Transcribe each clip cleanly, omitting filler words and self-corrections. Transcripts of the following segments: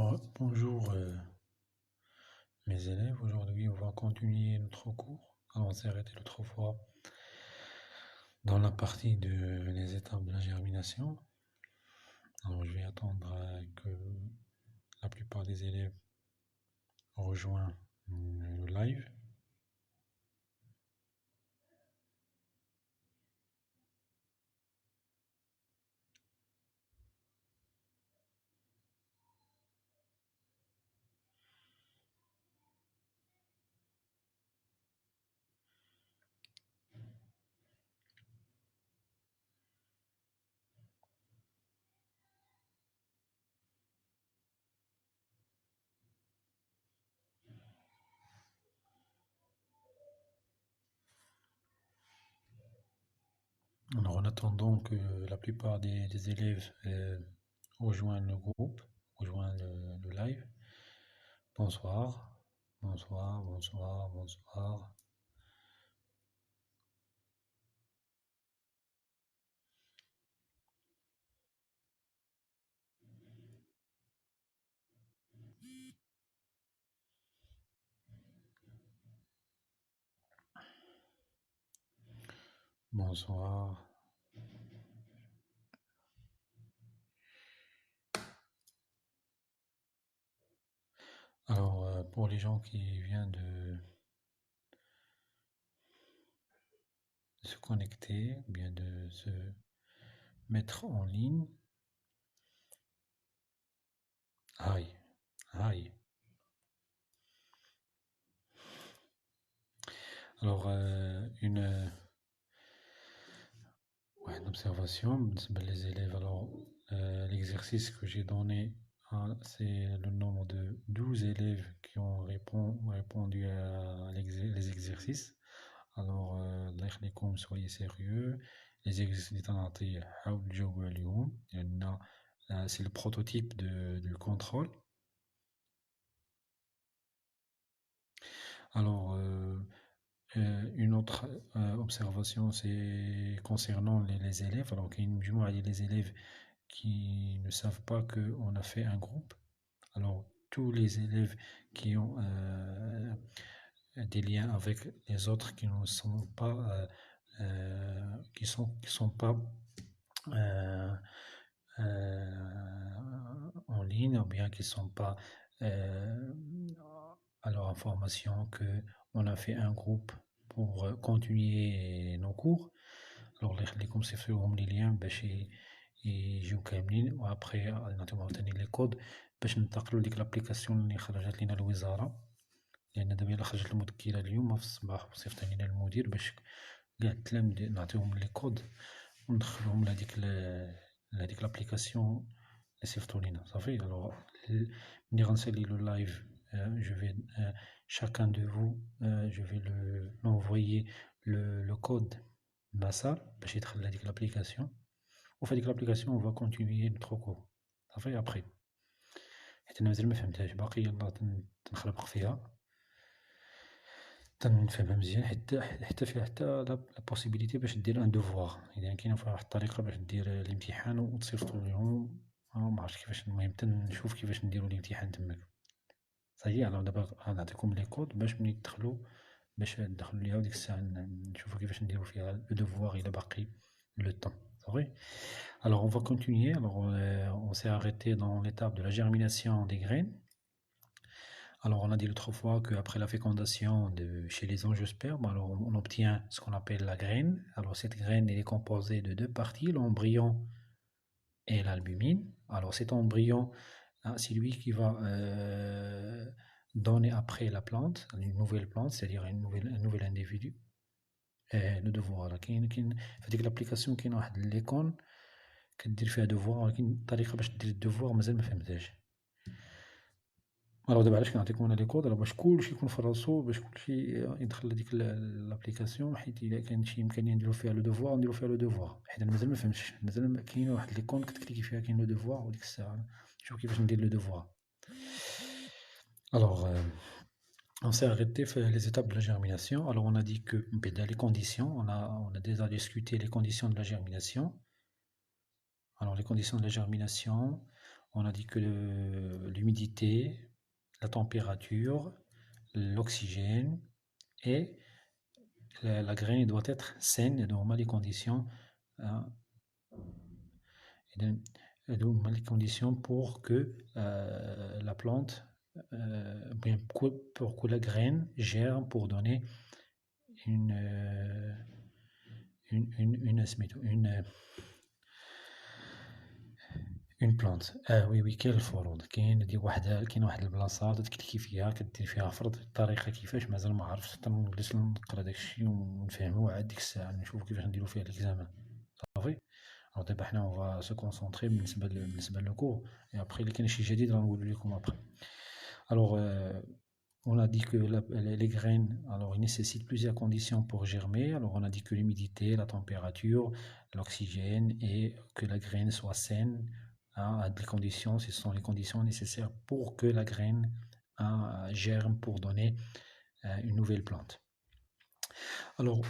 Bonjour mes élèves, aujourd'hui on va continuer notre cours. Alors on s'est arrêté l'autre fois dans la partie les étapes de la germination. Alors je vais attendre que la plupart des élèves rejoignent le live. Alors en attendant que la plupart des élèves rejoignent le groupe, rejoignent le live. Bonsoir, bonsoir, bonsoir, bonsoir. Bonsoir. Alors, pour les gens qui viennent de se connecter, ou bien de se mettre en ligne, aïe, aïe. Alors, une observation, les élèves, alors, l'exercice que j'ai donné, c'est le nombre de 12 élèves qui ont répondu à les exercices. Alors, الله يخليكم, soyez sérieux. Les exercices حاولوا تجاوبوا عليهم لأن c'est le prototype du contrôle. Alors, une autre observation, c'est concernant les élèves. Alors, il y a des élèves qui ne savent pas qu'on a fait un groupe. Alors, tous les élèves qui ont des liens avec les autres qui ne sont pas qui sont pas en ligne, ou bien qui ne sont pas à leur information qu'on a fait un groupe pour continuer nos cours. Alors الله يخليكم صيفطوهم لي ليان باش يجيو كاملين، وابخي نعطيهم عاوتاني لي كود باش ننتقلو لديك لابليكاسيون اللي خرجت لينا الوزارة، لأن دابا يلاه خرجت المذكرة اليوم في الصباح وصيفطها لينا المدير باش كاع التلاميذ نعطيهم لي كود وندخلوهم لهاديك لابليكاسيون اللي صيفطو لينا صافي. الوغ ملي غنسالي لو لايف je vais chacun de vous je vais l'envoyer le code de la salle باش يدخل لهاديك لابليكاسيون، وفي هاديك لابليكاسيون on va continuer notre cours صافي. ابخي حيت انا مازال ما فهمتهاش باقي، يلاه تنخربق فيها تنفهمها مزيان، حتى فيها حتى لا بوسيبيليتي باش دير ان دوفوار، اذا كاينه فيها واحد الطريقه باش دير الامتحان وتصيفطو ليهم. معرفتش كيفاش، المهم تنشوف كيفاش نديرو الامتحان تماك. صايي على دابا غنعطيكم لي كود باش ملي تدخلو باش ندخلو ليها وديك الساعه نشوفو كيفاش نديرو فيها لو دوفوار الا باقي لو طون صافي. Alors on va continuer. Alors on s'est arrêté dans l'étape de la germination des graines. Alors on a dit l'autre fois qu'après la fécondation chez les angiospermes, alors on obtient ce qu'on appelle la graine. Alors cette graine elle est composée de deux parties, l'embryon et l'albumine. Alors cet embryon, c'est lui qui va donner après la plante, une nouvelle plante, c'est-à-dire un nouvel individu. Le devoir, كاين في هذيك l'application كاين واحد ليكون كدير فيها devoir، ولكن الطريقة باش دير الدوفوار مازال ما فهمتهاش. الوغ دابا علاش كنعطيكم انا لي كود؟ راه باش كلشي يكون في راسو، باش كلشي يدخل لهاديك لابليكاسيون، حيت الا كان شي امكانيه نديرو فيها لو دوفوار نديرو فيها لو دوفوار، حيت انا مازال ما فهمتش، مازال كاينه واحد ليكون كتكليكي فيها كاين لو دوفوار، وديك الساعه نشوف كيفاش ندير لو دوفوار. Alors, on s'est arrêté sur les étapes de la germination. Alors, on a dit que dans les conditions, on a déjà discuté les conditions de la germination. Alors, les conditions de la germination, on a dit que l'humidité, la température, l'oxygène et la graine doit être saine et dans les conditions, hein, dans les conditions pour que la plante, pour que la graine germe pour donner une, une plante. وي كاين الفروض، كاين واحد البلاصة تتكليكي فيها كدير فيها فرض، الطريقة كيفاش مازال ما عرفتش، حتى نجلس نقرا داكشي ونفهمو عاد ديك الساعة نشوفو كيفاش نديرو فيها ليكزامان. صافي. دابا حنا اون فا سو كونسونطري بالنسبة للكور، اي ابخي اللي كاين شي جديد راه نقولو لكم ابخي. Alors, on a dit que les graines, alors, ils nécessitent plusieurs conditions pour germer. Alors, on a dit que l'humidité, la température, l'oxygène et que la graine soit saine. Hein, à des conditions, ce sont les conditions nécessaires pour que la graine germe pour donner une nouvelle plante. Alors,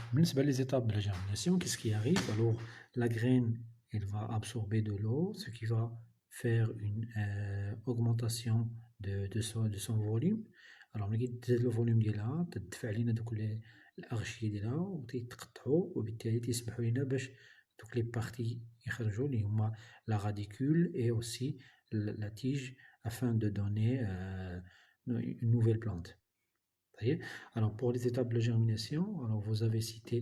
les étapes de la germination, qu'est-ce qui arrive? Alors, la graine, elle va absorber de l'eau, ce qui va faire une augmentation de son volume. Alors, ملي كتزاد الفوليوم ديالها تدفع علينا دوك الأغشية ديالها وتيتقطعو، وبالتالي تيسمحو لينا باش دوك لي بارتي يخرجو اللي هما la radicule et aussi la tige afin de donner une nouvelle plante. Alors, pour les étapes de la germination, alors vous avez cité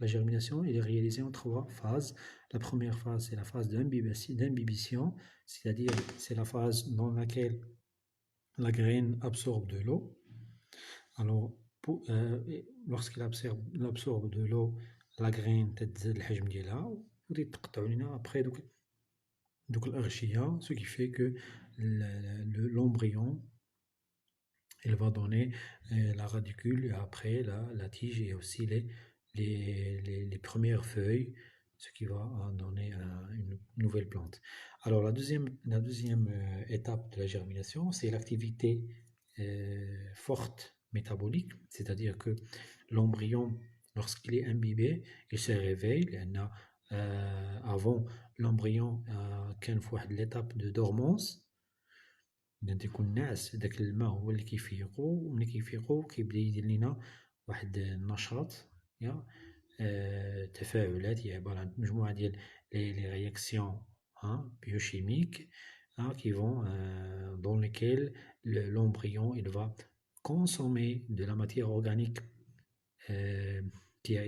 la germination est réalisée en 3 phases. La première phase, c'est la phase d'imbibition, c'est-à-dire c'est la phase dans laquelle la graine absorbe de l'eau. Alors, lorsqu'il absorbe de l'eau, la graine تتزاد الحجم ديالها وتتقطعوا لنا après دوك الأغشية, ce qui fait que l'embryon il va donner la radicule et après la tige et aussi les premières feuilles, ce qui va donner une nouvelle plante. Alors la deuxième étape de la germination, c'est l'activité forte métabolique, c'est-à-dire que l'embryon, lorsqu'il est imbibé, il se réveille. Avant l'embryon كان في واحد l'étape de dormance. تيكون ناعس، داك الماء هو اللي كيفيقو، وملي كيفيقو كيبدا يدير لينا واحد النشاط تفاعلات، هي عبارة عن مجموعة ديال لي رياكسيون biochimiques qui vont dans lesquelles l'embryon il va consommer de la matière organique qui a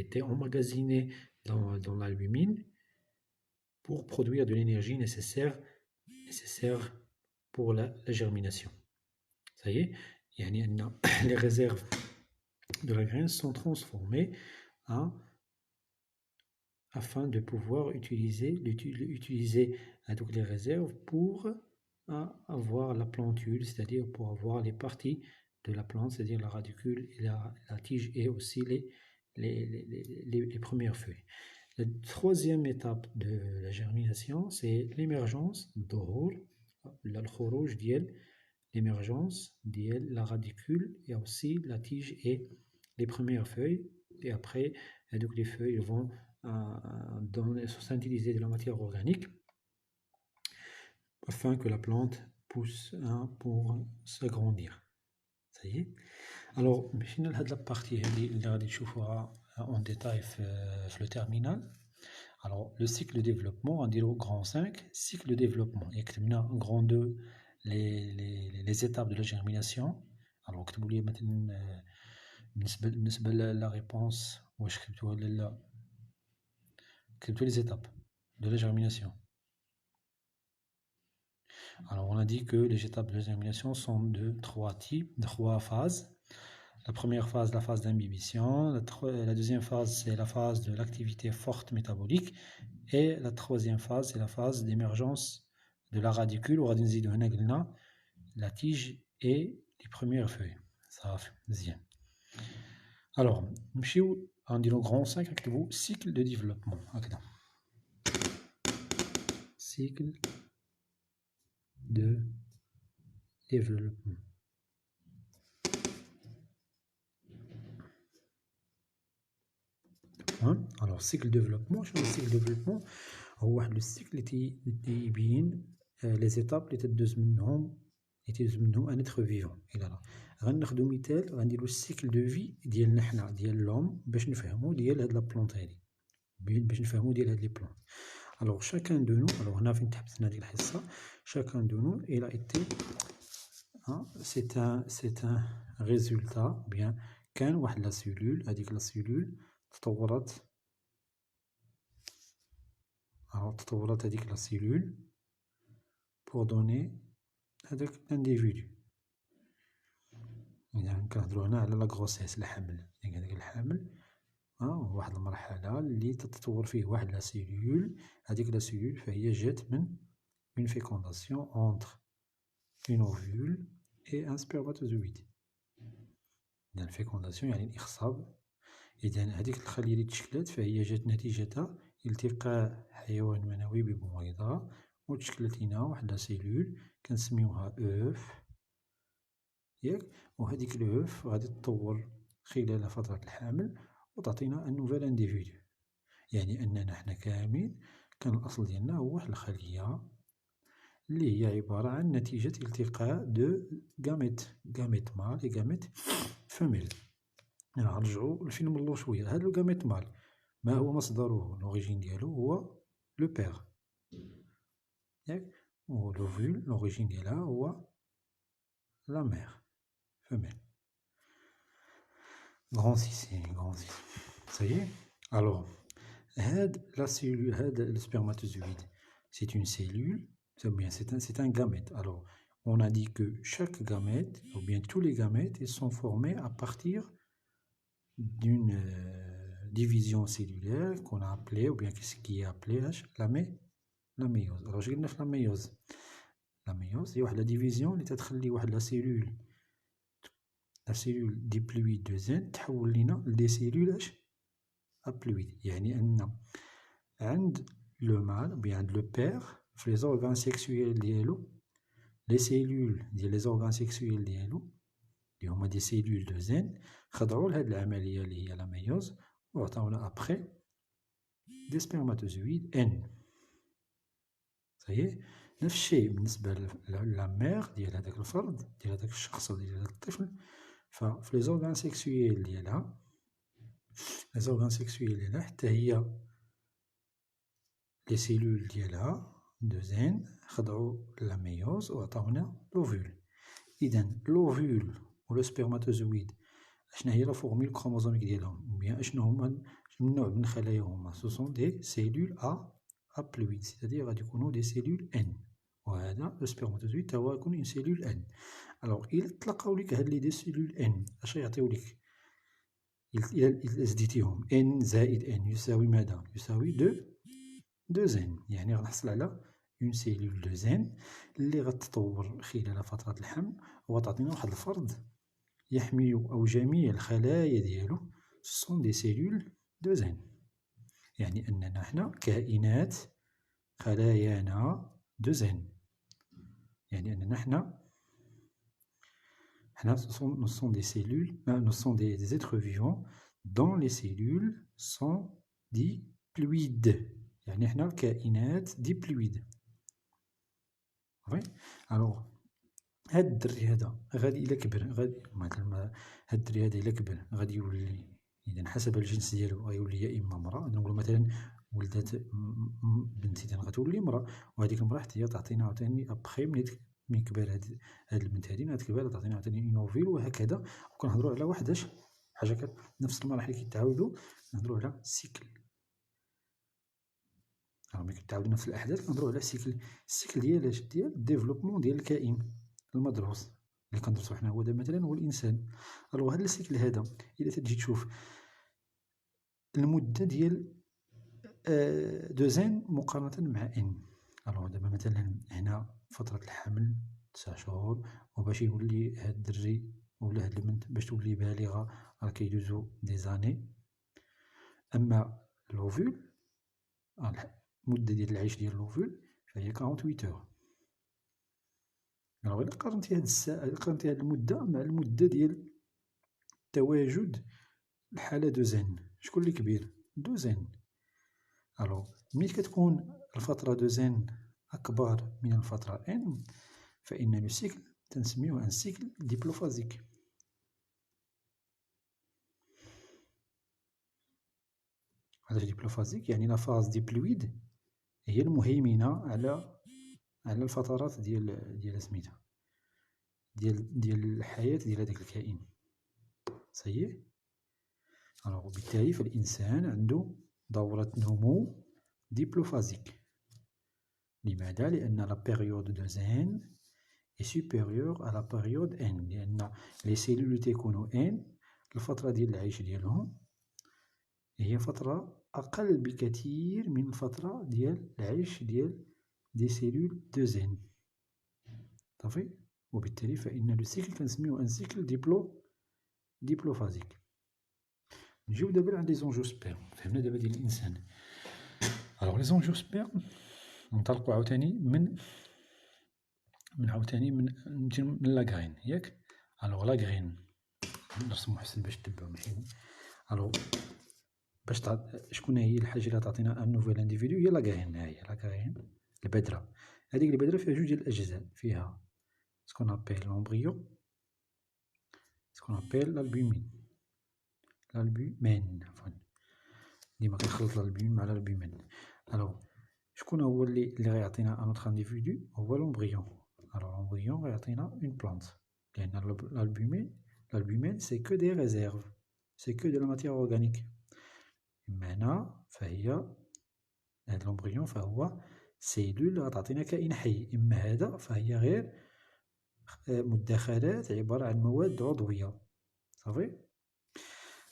été emmagasinée dans l'albumine pour produire de l'énergie nécessaire pour la germination. Ça y est, les réserves de la graine sont transformées afin de pouvoir utiliser donc les réserves pour avoir la plantule, c'est-à-dire pour avoir les parties de la plante, c'est-à-dire la radicule et la tige et aussi les premières feuilles. La troisième étape de la germination, c'est l'émergence d'Ohol, l'émergence de la radicule et aussi la tige et les premières feuilles. Et après, donc les feuilles vont synthétiser de la matière organique afin que la plante pousse pour s'agrandir. Ça y est. Alors, مشينا لهاد la partie اللي غادي نشوفوها en détail في le terminal. Alors, le cycle de développement, on dit au grand 5, cycle de développement. Et en grand 2, les étapes de la germination. Alors, vous voulez maintenant la réponse, les étapes de la germination. Alors, on a dit que les étapes de la germination sont de 3 types, 3 phases. La première phase, la phase d'imbibition. La deuxième phase, c'est la phase de l'activité forte métabolique. Et la troisième phase, c'est la phase d'émergence de la radicule, la tige et les premières feuilles. Ça fait. Alors, on dit le grand 5, cycle de développement. Cycle de développement. Alors, cycle de développement, هو واحد لو سيكل اللي تيبين لي زيتاب اللي تدوز منهم ان اتر فيفون. الى راه غناخدو مثال، غنديرو السيكل دو في ديالنا حنا ديال لوم باش نفهمو ديال هاد لا بلونط هادي، باش نفهمو ديال هاد لي بلونط. الوغ شاكان دو نو، الوغ هنا فين تحبسنا هاديك الحصة، شاكان دو نو il a été c'est un résultat bien كان واحد لا سيلول، هاديك لا سيلول تطورت هاديك لا سيلول pour donner هداك الانديفيدو. يعني كنهضرو هنا على لا غروسيس، الحمل، يعني هداك الحمل واحد المرحلة اللي تتطور فيه واحد لا سيلول، هاديك لا سيلول فهي جات من une fécondation entre une ovule et un spermatozoïde. إذا الفيكونداسيون يعني الإخصاب. إذا هاديك الخلية اللي تشكلات فهي جات نتيجة التقاء حيوان منوي ببويضة، وتشكلت لينا واحد لا سيلول كنسميوها أوف، ياك، وهاديك الأوف غادي تطور خلال فترة الحمل وتعطينا ان نوفيل انديفيدو. يعني أننا حنا كاملين كان الأصل ديالنا هو واحد الخلية اللي هي عبارة عن نتيجة التقاء دو غاميت مال و غاميت فيميل. نرجعو لفين من شوية. هاد لو غاميت مال ما هو مصدره، لوريجين ديالو هو لو بيغ، ياك، و لوفول لوريجين ديالها هو لا ميغ فيميل. غون سي غون سي سايي. الوغ هاد لا سيلول، هاد السpermatozoïde c'est une cellule, c'est bien c'est un gamète. Alors on a dit que chaque gamète, ou bien tous les gamètes, ils sont formés à partir d'une division cellulaire qu'on a appelée, ou bien qui est appelée la méiose. Alors j'ai dit la méiose هي واحد لا ديفيزيون اللي تتخلي واحد لا سيلول ديبلويد دو زين تحول لينا لدي سيلول ابلويد. يعني ان عند لو مال بيان عند لو بير في لي زورغان سيكسويل ديالو، لي سيلول ديال لي زورغان سيكسويل ديالو اللي هما دي سيلول دو زين خضعوا لهاد العملية اللي هي لا ميوز، وعطاونا ابخي دي سبرماتوزويد ان. صحيح. نفس الشيء بالنسبة لا ميغ ديال هداك الفرد، ديال هداك الشخص ديال هداك الطفل، ففي لي زورغان سيكسويل ديالها، لي زورغان سيكسويل ديالها حتى هي لي سيلول ديالها دو زين خضعوا لا ميوز وعطاونا لوفول. إذا لوفول و لو سبرماتوزويد شنا هي لا فورميل كروموزوميك ديالهم، بيان اشنو هما من نوع من الخلايا هما، سو سون دي سيلول ابلويد، سيتادير غادي يكونوا دي سيلول ان، وهذا لو سبرماتوزويد تا هو يكون اون سيلول ان. الوغ إلا تلقاو ليك هاد لي دي سيلول ان اش يعطيو ليك؟ إلا زديتيهم ان زائد ان يساوي ماذا؟ يساوي دو زين. يعني غنحصل على اون سيلول دو زين اللي غتطور خلال فترة الحمل وتعطينا واحد الفرد يحمل أو جميع الخلايا ديالو سون دي سيلول دو زين. يعني أننا حنا كائنات خلايانا دو زين، يعني أننا حنا nous sommes des cellules, nous sommes des êtres vivants dont les cellules sont diploïdes. يعني حنا كائنات ديبلويد. وي الوغ هاد الدري هذا غادي إلا كبر، غادي مثلا هاد الدري هذا إلا كبر غادي يولي، إذا حسب الجنس ديالو غيولي يا إما مرأة، نقولو مثلا ولدات بنت إذا غتولي مرأة، وهاديك المرأة حتى هي تعطينا عاوتاني أبخي من كبر هاد البنت هادي، من تكبر تعطينا عاوتاني اون اوفيل، وهكذا. وكنهضرو على واحد حاجة نفس المراحل اللي كيتعاودو، نهضرو على سيكل. ملي كيتعاودو نفس الأحداث كنهضرو على السيكل ديال ديال الديفلوبمون ديال الكائن المدروس اللي كندرسو حنا هو دابا مثلا هو الإنسان. الوغ هاد السيكل هذا إلا تجي تشوف المدة ديال دو زين مقارنة مع ان. الوغ دابا مثلا هنا فترة الحمل 9 شهور، وباش يولي هاد الدري ولا هاد البنت باش تولي بالغة راه كيدوزو دي زاني. أما لوفول المدة ديال العيش ديال لوفول فهي 48 اور. الوغ إلا قارنتي هاد قارنتي هاد المدة مع المدة ديال تواجد الحالة دو زين، شكون اللي كبير؟ دو زين. الوغ ملي كتكون الفترة 2 أكبر من الفترة n فإن لو سيكل تنسميه ان سيكل ديبلوفازيك. علاش ديبلوفازيك؟ يعني لا فاز ديبلويد هي المهيمنة على الفترات ديال سميتها ديال الحياة ديال هذاك الكائن. سيء. الوغ بالتالي فالإنسان عنده دورة نمو ديبلوفازيك. لماذا؟ لأن لا بيريود دو زين est supérieure à la période n، لأن لي سيلول اللي تيكونوا n الفترة ديال العيش ديالهم هي فترة أقل بكثير من الفترة ديال العيش ديال دي سيلول دو زين. صافي. وبالتالي فإن لو سيكل كنسميوه ان سيكل ديبلوفازيك. نجيو دابا عند لي زونجو سبيرم. فهمنا دابا ديال الإنسان. الوغ لي زونجو سبيرم ننطلقو عاوتاني من لاكغين، ياك؟ الوغ لاكغين نرسمو حسن باش تتبعو ماشي. الوغ باش شكون هي الحاجة اللي تعطينا ان نوفيل انديفيدو؟ هي لاكغين. ها هي لاكغين، البذرة. هاديك البذرة فيها جوج ديال الأجزاء، فيها سكون ابيل لومبريو، سكون ابيل لالبومين. عفوا، ديما كنخلط الالبومين مع الالبومين. الوغ شكون هو اللي غيعطينا ان اوتر انديفيدو؟ هو لومبريون. الوغ لومبريون غيعطينا اون بلانت، لأن الالبومين سي كو دي ريزيرف، سي كو دو لا ماتيير اورغانيك. اما هنا فهي هاد لومبريون فهو سيلول غتعطينا كائن حي، اما هذا فهي غير مدخلات عبارة عن مواد عضوية. صافي.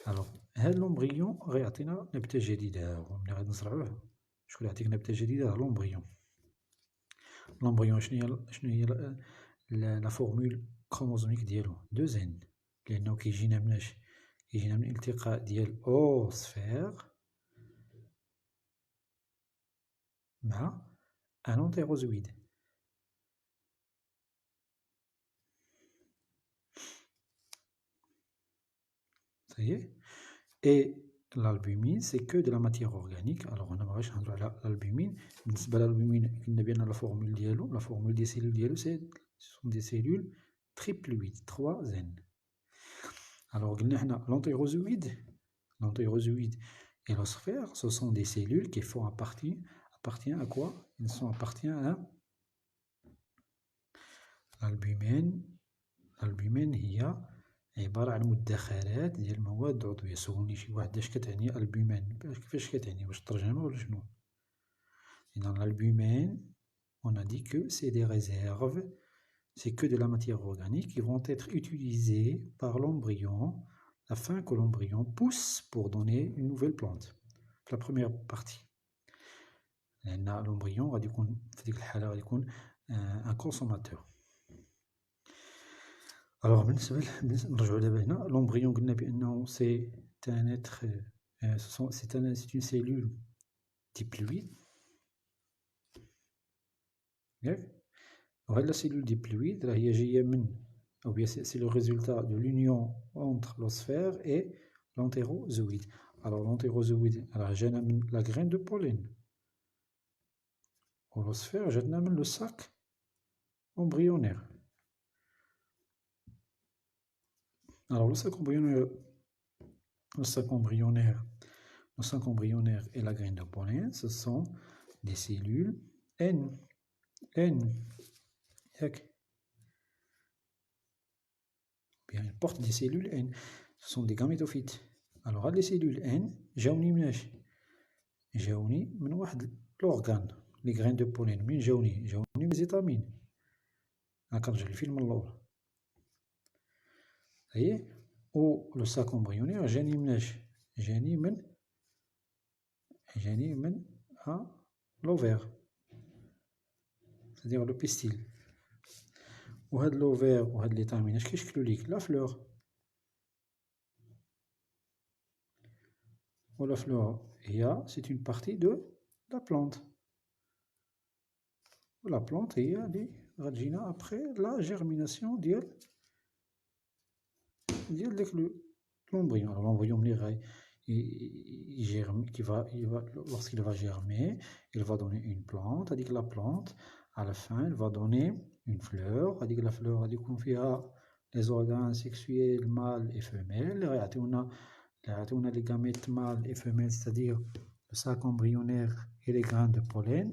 الوغ هاد لومبريون غيعطينا نبتة جديدة. وملي غادي نزرعوه شكون يعطيك نبتة جديدة؟ لومبريون. لومبريون شنو هي لا فورمول كروموزوميك ديالو؟ 2 n، لأنه كيجينا مناش؟ كيجينا من الالتقاء ديال أوسفير مع ان انتيروزويد. صحيح. اي l'albumine c'est que de la matière organique. alors هنا مابغاش نهضرو على l'albumine. بالنسبة للالبومين قلنا بأن لا فورمول ديالو، لا فورمول دي سيلول ديالو سون دي سيلول triploïdes 3 n. alors قلنا حنا l'antérozoïde et l'osphère ce sont des cellules qui font appartient à quoi? Ils sont appartient à l'albumine. هي عبارة عن مدخرات ديال المواد العضوية. سولني شي واحد اش كتعني البومين؟ كيفاش كتعني؟ واش الترجمة ولا شنو؟ إذن l'albumine on a dit que c'est des réserves, c'est que de la matière organique qui vont être utilisées par l'embryon afin que l'embryon pousse pour donner une nouvelle plante. La première partie. لأن l'embryon غادي يكون في ديك الحالة غادي يكون un consommateur. Alors بالنسبة نرجعو دابا هنا. l'embryon قلنا بأنه c'est un être c'est une cellule diploïde. ياك؟ وهاد لا cellule diploïde راه هي جاية من أو bien c'est le résultat de l'union entre l'osphère et l'entérozoïde. alors l'entérozoïde راه جانا من la graine de pollen. و l'osphère جاتنا من le sac embryonnaire. alors le sac embryonnaire et la graine de pollen ce sont des cellules N. ياك؟ bien ils portent des cellules N. ce sont des gamétophytes. alors هاد les cellules N جاوني مناش؟ جاوني من واحد l'organe. les graines de pollen منين جاوني من زيتامين. كنرجع للفيلم اللور. أيه. و لو ساك امبريونير جاني مناش؟ جاني من لوفير c'est-à-dire لو بيستيل. وهاد لوفير وهاد ليتامين اش كيشكلو ليك؟ لا فلور. و لا فلور هي c'est une partie de la plante. و لا plante هي اللي غتجينا après la germination ديال داك l'embryon. alors l'embryon ملي lorsqu'il va germer, il va donner une plante. C'est-à-dire que la plante, à la fin, elle va donner une fleur. C'est-à-dire que la fleur, les organes sexuels mâles et femelles. On a les gamètes mâles et femelles, c'est-à-dire le sac embryonnaire et les grains de pollen.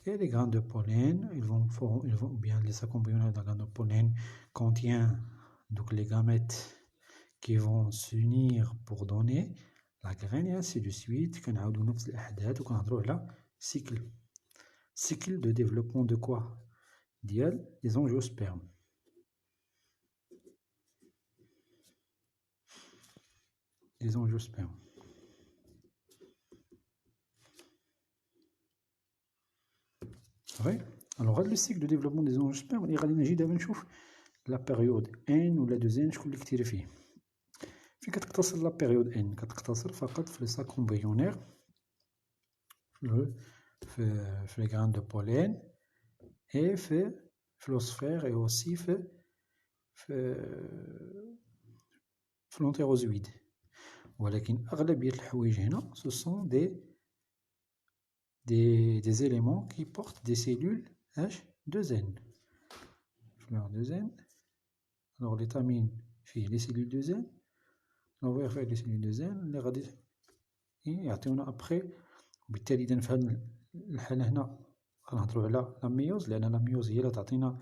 Et les grains de pollen, bien les sacs embryonnaires des grains de pollen contient donc les gamètes qui vont s'unir pour donner la graine et ainsi de suite. كنعاودو نفس الأحداث وكنهضرو على cycle de développement de quoi؟ ديال les angiospermes. Les angiospermes. Alors le cycle de développement des angiospermes اللي غادي نجي دابا نشوف لا بيريود ان ولا 2 شكون اللي كثير فيه. فين كتقتصر لا بيريود ان؟ كتقتصر فقط في لي ساك امبريونير في لي غران دو بولين اي في لوسفير اي اوسي في لونتيروزويد. ولكن اغلبيه الحوايج هنا سو سون des éléments qui portent des cellules H2N. Fleur 2N. Alors l'étamine fait les cellules 2N. On va faire les cellules 2N. اللي غادي يعطيونا après. وبالتالي إذا في هذه الحالة هنا غنهضرو على لا ميوز، لأن لا ميوز هي اللي تعطينا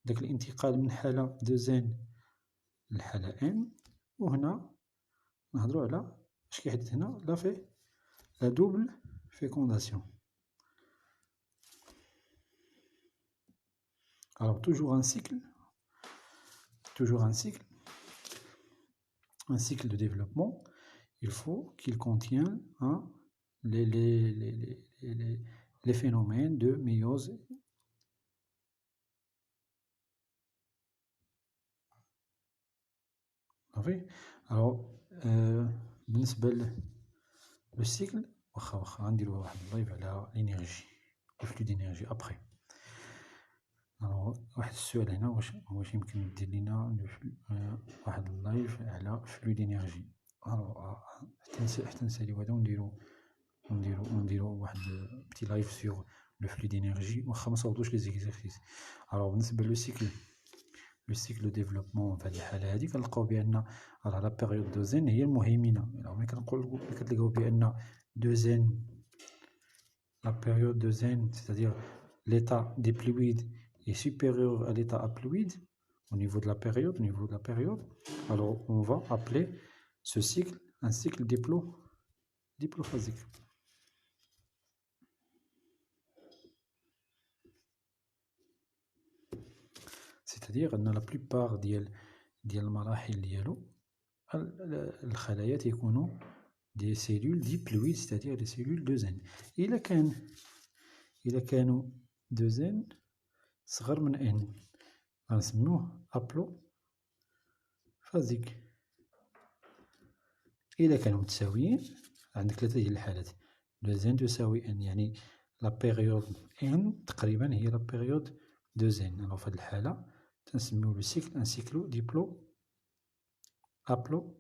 داك الانتقال من حالة 2N لحالة N. وهنا نهضرو على اش كيحدث هنا لا دوبل fécondation. Alors toujours un cycle de développement, il faut qu'il contienne les phénomènes de méiose. Alors بالنسبة le cycle واخا غنديرو واحد اللايف على l'énergie, le flux d'énergie après. Alors واحد السؤال هنا واش يمكن دير لينا واحد اللايف على flux d'énergie. Alors حتى نساليو هذا ونديرو واحد بتي لايف سور لو flux d'énergie واخا ما صوبطوش لي زيكزارسيس. Alors بالنسبة لو سيكل ديفلوبمون في هذه الحالة هذه كنلقاو بأن راه لا بيريود 2N هي المهيمنة. ملي كتلقاو بأن 2N la période 2N, c'est-à-dire l'état diploïde est supérieur à l'état haploïde au niveau de la période, alors on va appeler ce cycle un cycle diplophasique. C'est-à-dire أن la plupart ديال المراحل ديالو الخلايا تيكونوا des cellules diploïdes, c'est-à-dire des cellules 2N. إلا كانوا 2N صغر من N غنسموه أبلوفازيك. إلا كانوا متساويين عندك 3 ديال الحالات. 2N تساوي N، يعني لا بيريود N تقريبا هي لا بيريود 2N. alors في هذه الحالة تنسميو لو سيكل ان سيكلو ديبلو أبلوفازيك.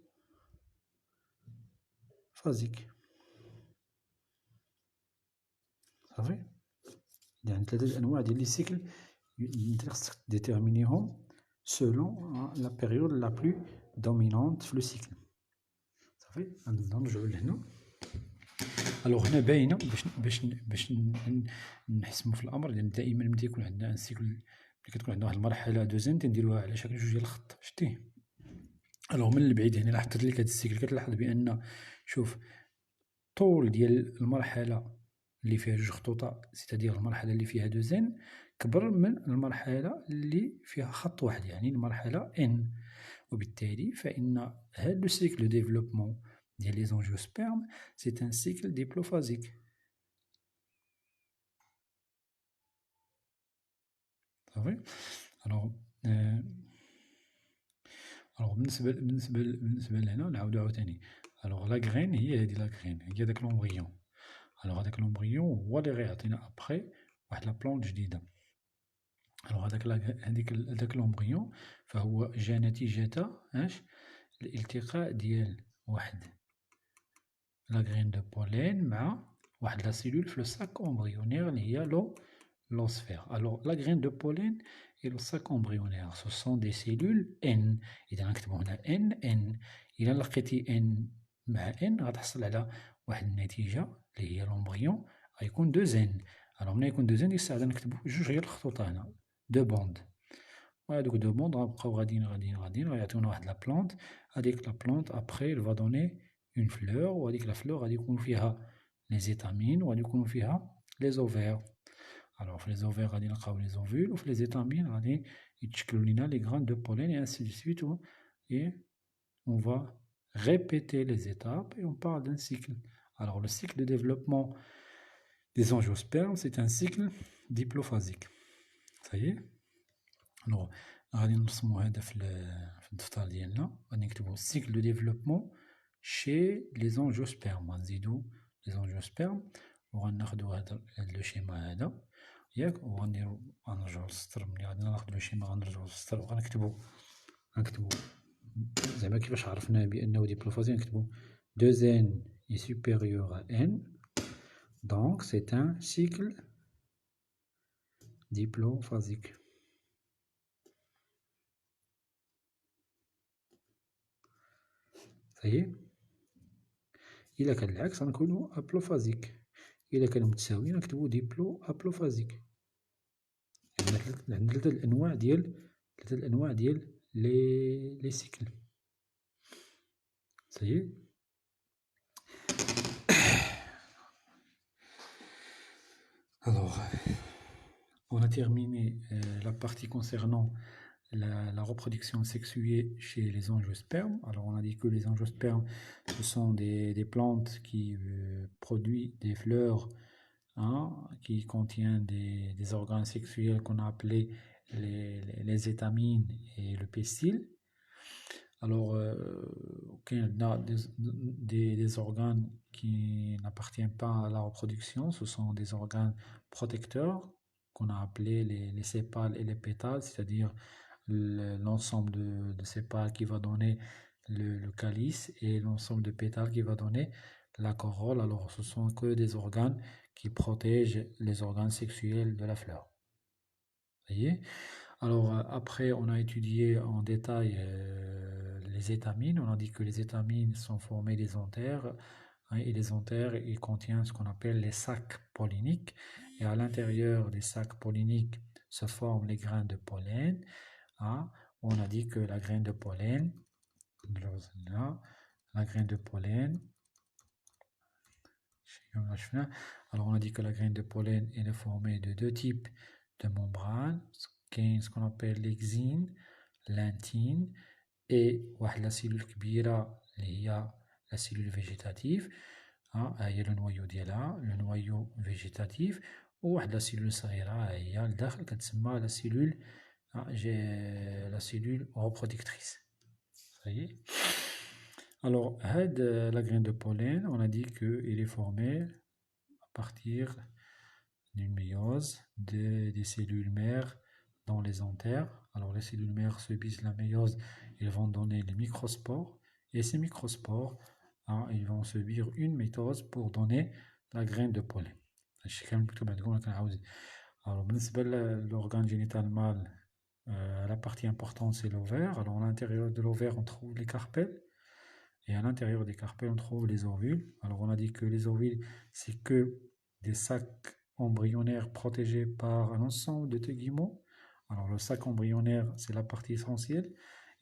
صافي، يعني 3 أنواع ديال لي سيكل انت خصك ديتيرمينيهم selon la période la plus dominante في لو سيكل. صافي، نرجعو لهنا. الوغ هنا باينه باش نحسمو في الامر، لان دائما ملي يكون عندنا ان سيكل، ملي كتكون عندنا واحد المرحله 2N تنديروها على شكل 2 ديال الخط. شتيه؟ الوغ من البعيد هنا لاحظت لك هاد السيكل كتلاحظ بان شوف طول ديال المرحله اللي فيها 2 خطوط، سيتادير المرحله اللي فيها 2N كبر من المرحله اللي فيها خط واحد، يعني المرحله N. وبالتالي فإن هذا لو سيكل دو ديفلوبمون ديال لي زانجيوسبيرم سي ان سيكل ديبلوفازيك. صافي. الوغ بالنسبه لهنا نعاودو عاوتاني. الوغ لا غرين هي هادي، لا غرين هي داك لومبريون. الوغ هداك لومبريون هو اللي غيعطينا ابخي واحد لا بلونت جديده. Alors هذاك l'embryon فهو جا نتيجة الالتقاء ديال واحد لا graine de pollen مع واحد لا cellule في le sac embryonnaire اللي هي l'osphère. Alors la graine de pollen et le sac embryonnaire ce sont des cellules N. إذا نكتبو هنا N. إلا لقيتي N مع N غتحصل على واحد النتيجة اللي هي l'embryon غيكون 2N. Alors ملي يكون 2N ديك الساعة نكتبو جوج غير الخطوط هنا 2 بوند. وهادوك 2 بوند غنبقاو غاديين غيعطيونا واحد لا بلونت. هاديك لا بلونت ابخي elle va donner une fleur وهاديك لا fleur غادي يكونو فيها لي زيتامين وغادي يكونو فيها لي زوفير. Alors في لي زوفير غادي نلقاو لي زوفول وفي لي زيتامين غادي يتشكلو لينا لي غران دو بولين et ainsi de suite et on va répéter les étapes et on parle d'un cycle. Alors le cycle de développement des angiospermes c'est un cycle diplophasique. Ça y est. Alors غادي نرسمو هذا في الدفتر ديالنا غادي نكتبو cycle de développement chez les angiospermes. غنزيدو les angiospermes وغناخدو هذا لو شيما هذا ياك وغنديرو غنرجعو للسطر. ملي غادي ناخدو لو شيما غنرجعو للسطر وغنكتبو زعما كيفاش عرفنا بأنه ديبلوفازي نكتبو 2n est supérieur à n donc c'est un cycle diplophasique. Ça y est. إلا كان العكس غنكونو أبلوفازيك. إلا كانو متساويين نكتبو ديبلو أبلوفازيك. عندنا ثلاثة الأنواع ديال لي سيكل. Ça y est. Alors, on a terminé la partie concernant la reproduction sexuée chez les angiospermes. Alors, on a dit que les angiospermes, ce sont des plantes qui produisent des fleurs qui contiennent des organes sexuels qu'on a appelés les étamines et le pistil. Alors, on a des organes qui n'appartiennent pas à la reproduction, ce sont des organes protecteurs qu'on a appelés les sépales et les pétales, c'est-à-dire l'ensemble de sépales qui va donner le calice et l'ensemble de pétales qui va donner la corolle. Alors, ce sont que des organes qui protègent les organes sexuels de la fleur. Vous voyez? Alors, après, on a étudié en détail les étamines. On a dit que les étamines sont formées des anthères. Et les anthères, ils contiennent ce qu'on appelle les sacs polliniques. Et à l'intérieur des sacs polliniques se forment les grains de pollen. On a dit que la graine de pollen, alors on a dit que la graine de pollen est formée de deux types de membranes, ce qu'on appelle l'exine, l'intine, et la cellule كبيرة اللي هي la cellule végétative. هي le noyau ديالها le noyau végétatif وواحد la cellule صغيرة هي لداخل كتسمى la cellule reproductrice. Ça y est. Alors, la graine de pollen, on a dit qu'il est formé à partir d'une méiose des cellules mères dans les anthères. Alors, les cellules mères subissent la méiose, ils vont donner les microspores. Et ces microspores, ils vont subir une mitose pour donner la graine de pollen. Alors, l'organe génital mâle, la partie importante c'est l'ovaire. Alors, à l'intérieur de l'ovaire, on trouve les carpelles. Et à l'intérieur des carpelles, on trouve les ovules. Alors, on a dit que les ovules, c'est que des sacs embryonnaires protégés par un ensemble de teguments. Alors, le sac embryonnaire, c'est la partie essentielle.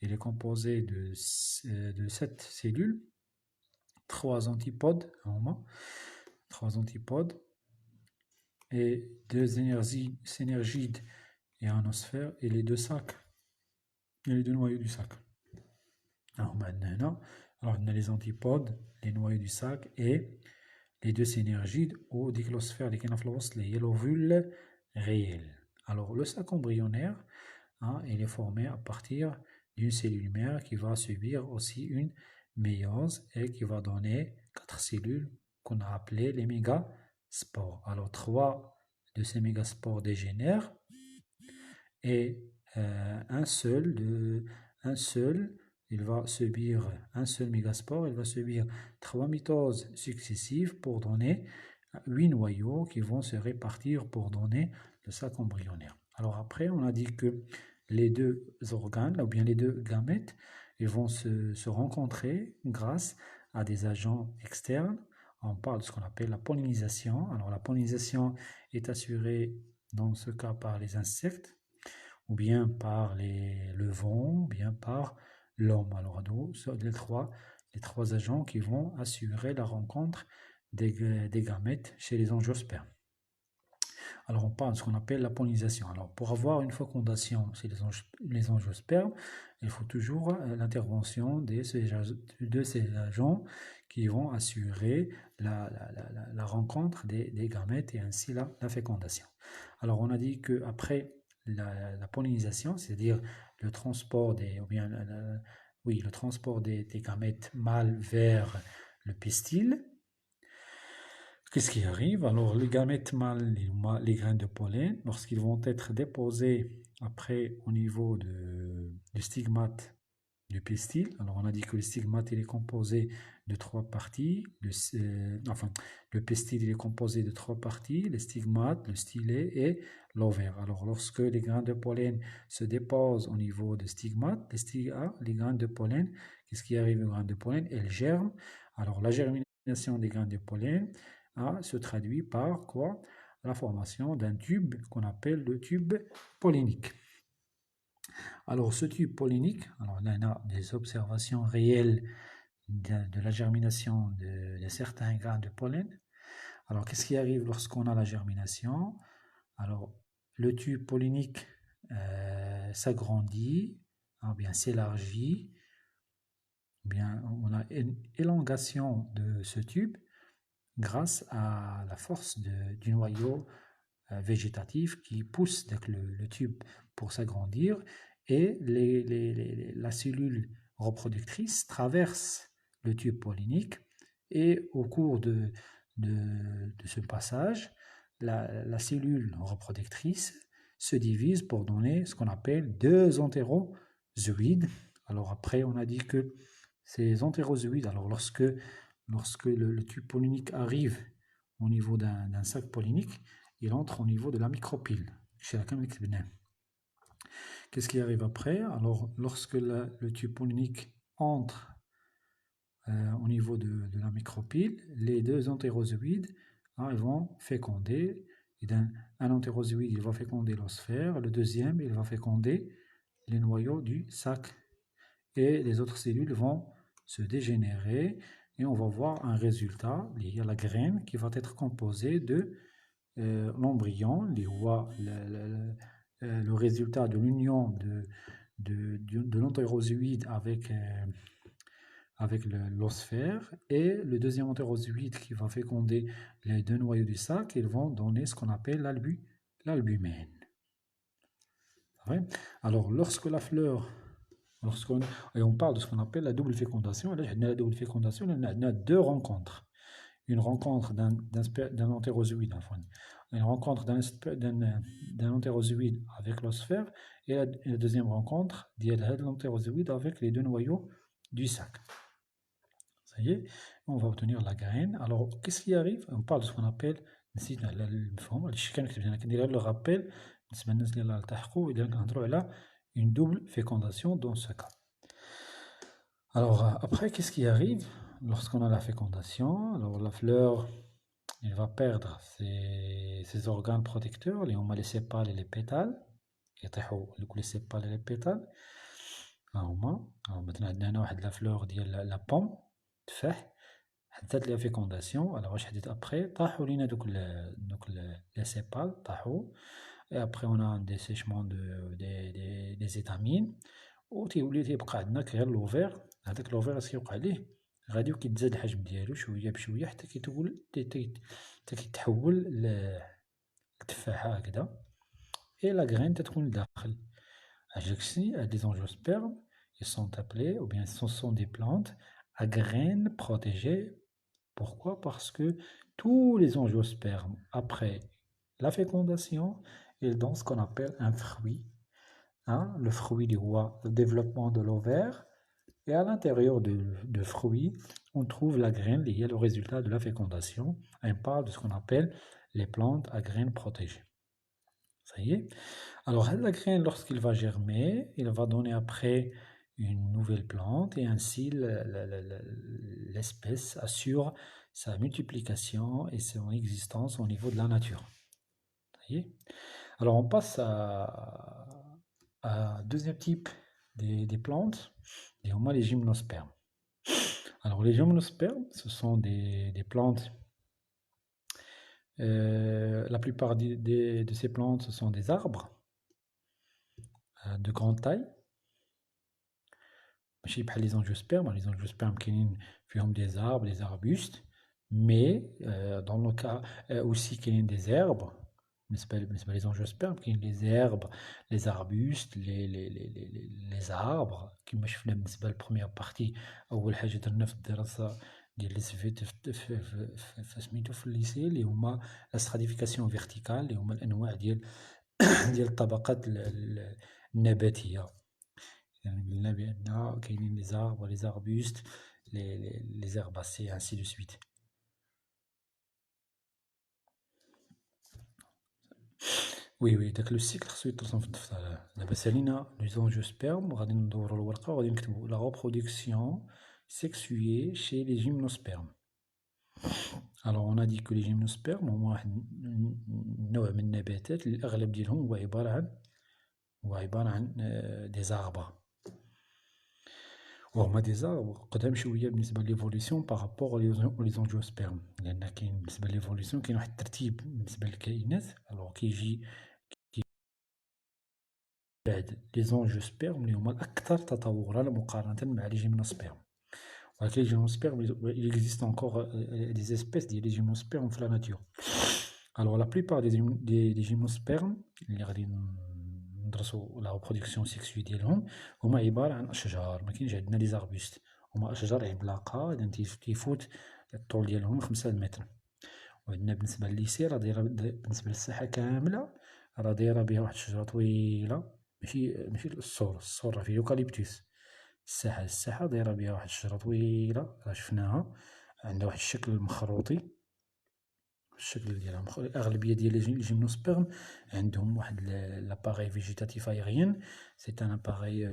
Il est composé de 7 cellules, 3 antipodes, 3 antipodes, et 2 synergides et un osphère, et les 2 sacs, et les 2 noyaux du sac. Alors, maintenant, on a les antipodes, les noyaux du sac et les 2 synergides ou diclosphère, l'ovule réel. Alors, le sac embryonnaire, il est formé à partir d'une cellule mère qui va subir aussi une méiose et qui va donner 4 cellules qu'on a appelées les mégaspores. Alors, 3 de ces mégaspores dégénèrent et un seul, il va subir un seul mégaspore, il va subir 3 mitoses successives pour donner 8 noyaux qui vont se répartir pour donner le sac embryonnaire. Alors après, on a dit que les deux organes, ou bien les deux gamètes, ils vont se rencontrer grâce à des agents externes. On parle de ce qu'on appelle la pollinisation. Alors la pollinisation est assurée dans ce cas par les insectes, ou bien par le vent, ou bien par l'homme. Alors les trois agents qui vont assurer la rencontre des gamètes chez les angiospermes. Alors on parle de ce qu'on appelle la pollinisation. Alors pour avoir une fécondation chez les angiospermes, il faut toujours l'intervention de ces agents qui vont assurer la rencontre des gamètes et ainsi la fécondation. Alors on a dit qu'après la pollinisation, c'est-à-dire le transport le transport des gamètes mâles vers le pistil, qu'est-ce qui arrive? Alors, les gamètes mâles, les graines de pollen, lorsqu'ils vont être déposés après au niveau du stigmate du pistil, alors on a dit que le stigmate il est composé de trois parties, le pistil il est composé de trois parties, le stigmate, le stylet et l'ovaire. Alors, lorsque les graines de pollen se déposent au niveau du stigmate, les graines de pollen, qu'est-ce qui arrive aux graines de pollen? Elles germent. Alors, la germination des graines de pollen se traduit par quoi? La formation d'un tube qu'on appelle le tube pollinique. Alors ce tube pollinique, alors là on a des observations réelles de la germination de certains grains de pollen. Alors qu'est-ce qui arrive lorsqu'on a la germination? Alors le tube pollinique s'agrandit, bien s'élargit, bien on a une élongation de ce tube grâce à la force du noyau végétatif qui pousse le tube pour s'agrandir et la cellule reproductrice traverse le tube pollinique et au cours de ce passage, la cellule reproductrice se divise pour donner ce qu'on appelle deux entérozoïdes. Alors après, on a dit que ces entérozoïdes, alors lorsque le tube pollinique arrive au niveau d'un sac pollinique, il entre au niveau de la micropyle, chez la camélix bénin. Qu'est-ce qui arrive après? Alors, lorsque le tube pollinique entre au niveau de la micropyle, les deux entérozoïdes ils vont féconder. Un entérozoïde il va féconder l'osphère, le deuxième il va féconder les noyaux du sac. Et les autres cellules vont se dégénérer et on va voir un résultat lié à la graine qui va être composée de l'embryon, le résultat de l'union de l'entérozoïde avec l'osphère et le deuxième entérozoïde qui va féconder les deux noyaux du sac, ils vont donner ce qu'on appelle l'albumène. Alors lorsque la fleur et on parle de ce qu'on appelle la double fécondation. Là, la double fécondation, on a deux rencontres. Une rencontre d'un entérozoïde, une rencontre d'un entérozoïde avec l'osphère, et la deuxième rencontre de l'entérozoïde avec les deux noyaux du sac. Ça y est, on va obtenir la graine. Alors, qu'est-ce qui arrive? On parle de ce qu'on appelle le rappel, une double fécondation dans ce cas. Alors après, qu'est-ce qui arrive lorsqu'on a la fécondation? Alors la fleur, elle va perdre ses organes protecteurs, les sépales et les pétales. Les sépales et les pétales. Alors maintenant, on a la fleur la pomme, تفاح, حدثت la fécondation. Alors après, les sépales, et après on a un dessèchement des étamines. وتيولي تيبقى عندنا غير لوفير. هذاك لوفير اش كيوقع ليه؟ غادي وكيتزاد الحجم ديالو شويه بشويه حتى كيتحول لتفاحه هكذا et la graine تتكون لداخل. Les angiospermes, ils sont appelés, ou bien ce sont des plantes à graines protégées. Pourquoi? Parce que tous les angiospermes, après la fécondation, ils donnent ce qu'on appelle un fruit. hein, le fruit اللي هو le développement de l'ovaire. Et à l'intérieur de fruit, on trouve la graine qui est le résultat de la fécondation. On parle de ce qu'on appelle les plantes à graines protégées. Ça y est. Alors, la graine, lorsqu'il va germer, il va donner après une nouvelle plante et ainsi l'espèce assure sa multiplication et son existence au niveau de la nature. Ça y est. Alors, on passe à deuxième type des plantes, et on a les gymnospermes. Alors, les gymnospermes, ce sont des plantes. La plupart de ces plantes, ce sont des arbres de grande taille. ماشي بحال les angiospermes. Les angiospermes كاينين فيهم des arbres, des arbustes, mais dans le cas aussi كاينين des herbes. بالنسبة les angiospermes كاين les herbes, les arbustes, les arbres كما شفنا بالنسبة للبروميير بارتي. أول حاجة درنا في الدراسة ديال لي سيفيت سميتو في الليسي اللي هما لا ستراتيفيكاسيون فيرتيكال اللي هما الأنواع ديال ديال الطبقات النباتية. يعني قلنا بأن كاينين لي زاربر لي زاربوست لي زيرباسي ainsi de suite. وي داك لو سيكل خصو يترسم في الدفتر. دابا سالينا لي زونجيوسبيرم غادي ندورو الورقة وغادي نكتبو لا reproduction sexuée chez les gymnospermes. Alors on a dit que les gymnospermes هما واحد نوع من النباتات اللي الأغلب ديالهم هو عبارة عن دي زاربر. وهما دي زاربر قدام شوية بالنسبة ليفوليسيون بارابور لي زونجيوسبيرم، لأن كاين بالنسبة ليفوليسيون كاين واحد الترتيب بالنسبة للكائنات. ألوغ كيجي بعد لي زونجيوسبيرم اللي هما الأكثر تطورا مقارنة مع لي جيمنوسبيرم. ولكن لي جيمنوسبيرم il existe encore des espèces ديال لي جيمنوسبيرم في لا ناتور. ألوغ لا بليبار دي جيمنوسبيرم اللي غادي ندرسو لا ريبرودكسيون سيكسوي ديالهم هما عبارة عن أشجار. مكاينش عندنا لي زاربوست، هما أشجار عملاقة إذا كيفوت الطول ديالهم 5 متر. وعندنا بالنسبة لليسي راه دايرة بالنسبة للساحة كاملة راه دايرة بها واحد الشجرة طويلة. ماشي السور راه فيه يوكاليبتوس. الساحة دايرة بها واحد الشجرة طويلة راه شفناها عندها واحد الشكل مخروطي. الشكل ديالها الأغلبية ديال لي جيمنوسبيرم عندهم واحد لاباغي فيجيتاتيف ايغيان. سي ان اباغي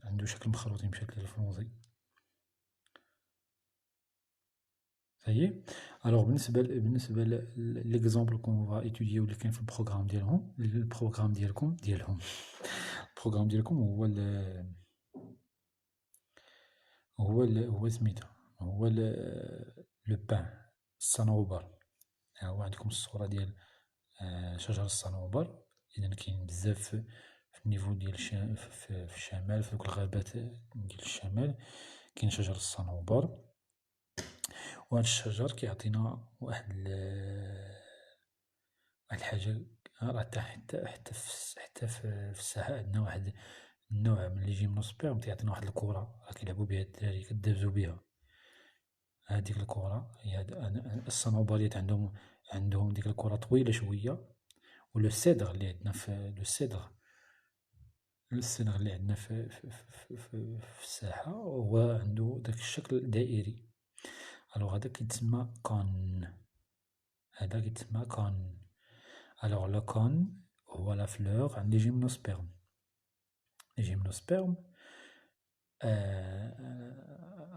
عنده شكل مخروطي بشكل الفرنسي. صايي. الوغ بالنسبة ليكزومبل كون فا ايتوديو اللي كاين في البروغرام ديالهم ديالكم البروغرام ديالكم هو سميتو هو لو بان الصنوبر. هو عندكم الصورة ديال شجر الصنوبر. إذا كاين بزاف في النيفو ديال في الشمال في دوك الغابات ديال الشمال كاين شجر الصنوبر. وهاد الشجر كيعطينا واحد الحاجة راه حتى في الساحة عندنا واحد النوع من لي جيمنوسبيرم تيعطينا واحد الكرة راه كيلعبو بها الدراري كدابزو بها. هاديك الكرة هي الصنوبريات عندهم ديك الكرة طويلة شوية. ولو سيدغ اللي عندنا في السيدغ اللي عندنا في الساحة هو عنده داك الشكل الدائري. الوغ هذا كيتسمى كون. الوغ لو كون هو لا فلور عند لي جيمنوسبيرم. لي جيمنوسبيرم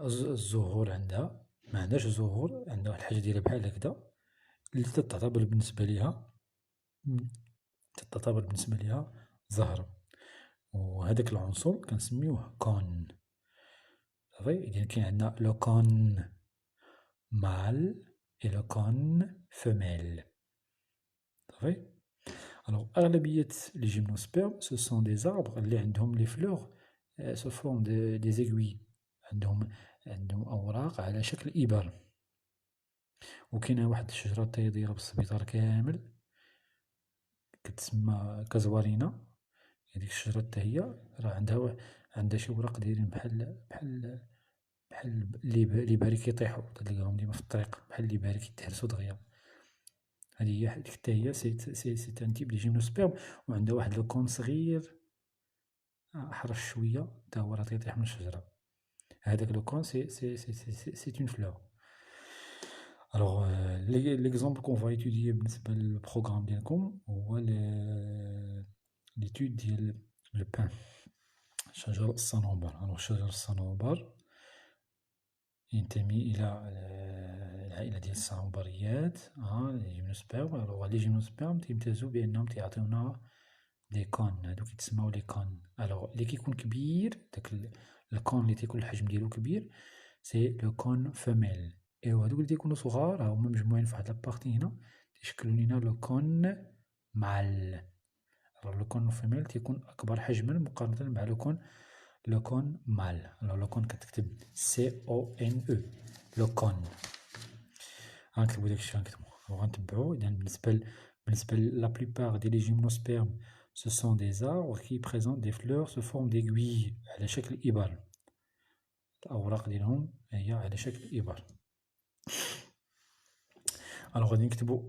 الزهور عندها ما عندهاش زهور، عندها واحد الحاجة دايرة بحال هكدا اللي تتعتبر بالنسبة ليها زهر. وهداك العنصر كنسميوه كون. صافي. إذا كاين عندنا لو كون مال et le cône femelle. صافي. Alors أغلبية les gymnospermes ce sont des arbres اللي عندهم les fleurs sous forme des aiguilles. عندهم أوراق على شكل إبر. وكاينة واحد الشجرة دايرة بالسبيطار كامل كتسمى كازوارينا. هذيك الشجرة حتى هي راه عندها شي وراق دايرين بحال اللي باري كيطيحو تلقاهم ديما في الطريق بحال اللي باري كيتهرسو دغيا. هذه هي حتى هي سي ان تيب دي جيمنوسبيرم، وعندها واحد لو كون صغير أحرش شوية تا هو راه تيطيح من الشجرة. هذاك لو كون سي اون فلور. الوغ ليكزومبل كون فا ايتوديي بالنسبة للبروغرام ديالكم هو ليتود ديال لو بان، شجر الصنوبر. الوغ شجر الصنوبر ينتمي إلى العائلة ديال الصنوبريات، لي جيمنوسبيرم. الوغ لي جيمنوسبيرم تيمتازو بأنهم تيعطيونا دي كون، هادو كيتسماو لي كون. الوغ لي كيكون كبير، داك الكون لي تيكون الحجم ديالو كبير سي لو كون فوميل، ايوا هادوك لي تيكونو صغار هاهما مجموعين فواحد لابارتي هنا تيشكلو لينا لو كون مال. لو كون فيميل تيكون أكبر حجما مقارنة مع لو كون مال. لو كون كتكتب سي او ان او، لو كون. غنكتبو داكشي غنكتبو وغنتبعو. إذا بالنسبة لا بلوبار ديال لي جيمنوسبيرم ce sont des arbres qui présentent des fleurs sous forme d'aiguilles على شكل إبر. الأوراق ديالهم هي على شكل إبر. الوغ غادي نكتبو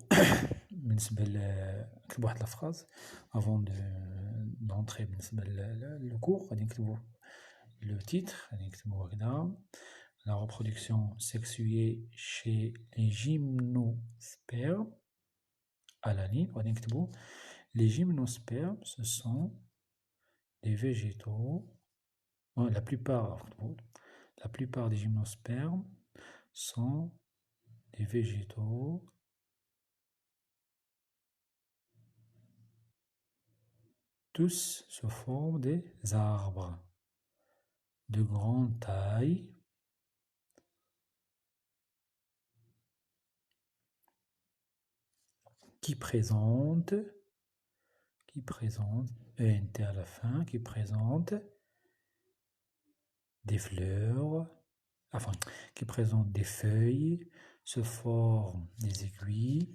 بالنسبة نكتبو واحد لافراز افون دونطخي بالنسبة لو كور. غادي نكتبو لو تيتر، غادي نكتبو هكذا: La reproduction sexuée chez les gymnospermes à la ligne. غادي نكتبو les gymnospermes ce sont des végétaux. La plupart des gymnospermes sont des végétaux tous sous forme des arbres de grande taille qui présentent ENT à la fin, qui présentent des fleurs, enfin, qui présentent des feuilles, se forment des aiguilles.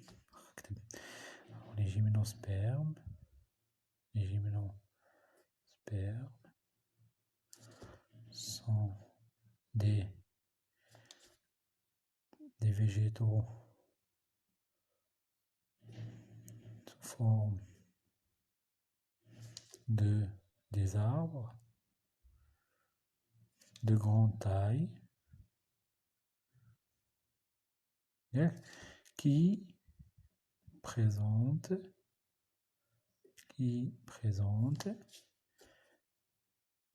Les gymnospermes sont des végétaux sous forme des arbres de grande taille qui présentent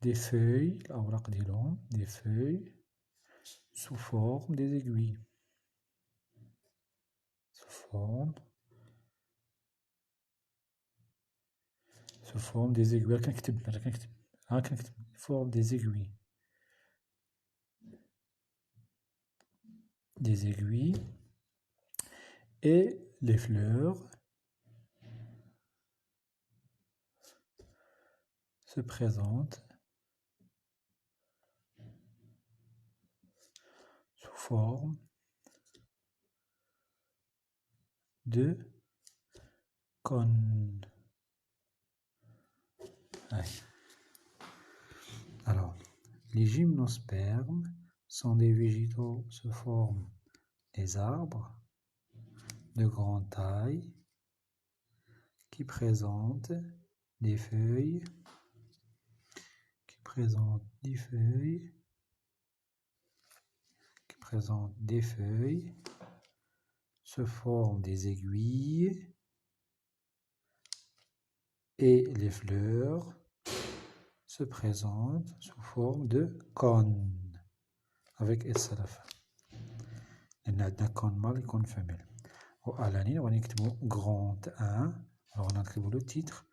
des feuilles, des feuilles sous forme des aiguilles. Sous forme des aiguilles. Forme des aiguilles. Des aiguilles. Et les fleurs se présentent sous forme de cônes. Alors, les gymnospermes sont des végétaux sous forme des arbres de grande taille qui présentent des feuilles se forment des aiguilles et les fleurs se présentent sous forme de cônes avec S à la fin. لأن عندنا كون مال يكون فيميل. وعلى لين غادي نكتبو grand 1. alors غادي نكتبو لو تيتر: